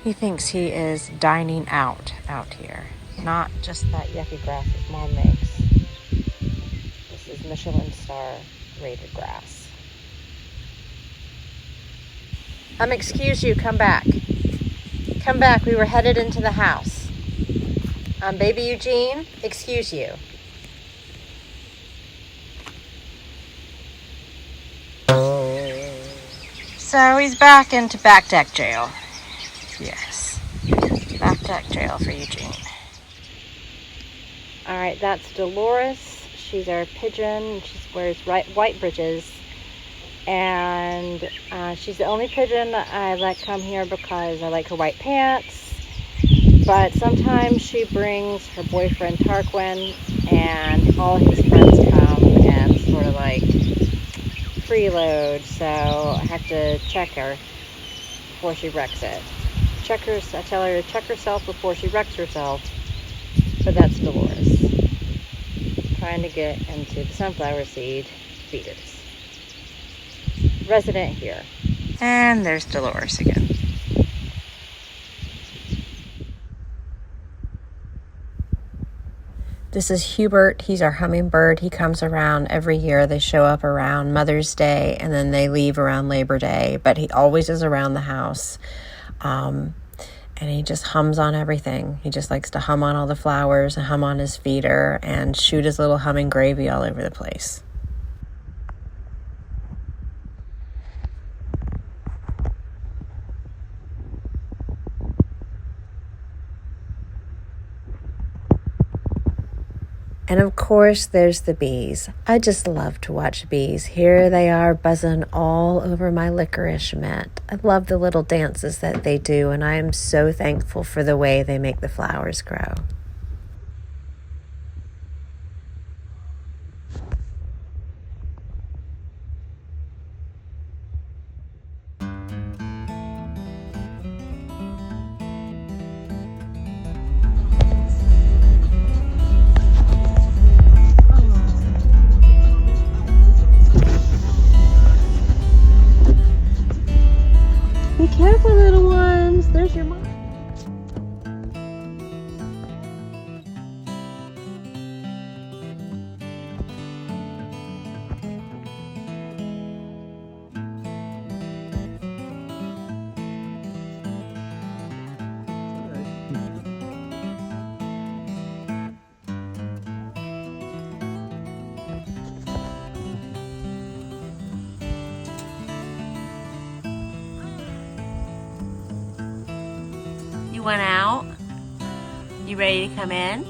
He thinks he is dining out here. Not just that yucky grass his mom makes. This is Michelin star rated grass. Excuse you, come back. Come back, we were headed into the house. Baby Eugene, excuse you. So he's back into back deck jail. Yes, back deck jail for Eugene. All right, that's Dolores. She's our pigeon. She wears white breeches. And she's the only pigeon I let come here because I like her white pants. But sometimes she brings her boyfriend Tarquin, and all his friends come and sort of like freeload. So I have to check her before she wrecks it. I tell her to check herself before she wrecks herself. But that's Dolores, trying to get into the sunflower seed feeders. Resident here. And there's Dolores again. This is Hubert. He's our hummingbird. He comes around every year. They show up around Mother's Day and then they leave around Labor Day, but he always is around the house. And he just hums on everything. He just likes to hum on all the flowers and hum on his feeder and shoot his little humming gravy all over the place. And of course, there's the bees. I just love to watch bees. Here they are buzzing all over my licorice mint. I love the little dances that they do, and I am so thankful for the way they make the flowers grow. Be careful, little ones. There's your mom. You went out? You ready to come in?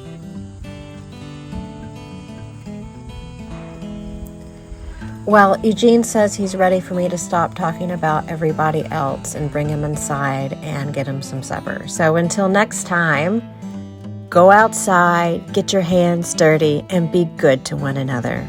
Well, Eugene says he's ready for me to stop talking about everybody else and bring him inside and get him some supper. So until next time, go outside, get your hands dirty, and be good to one another.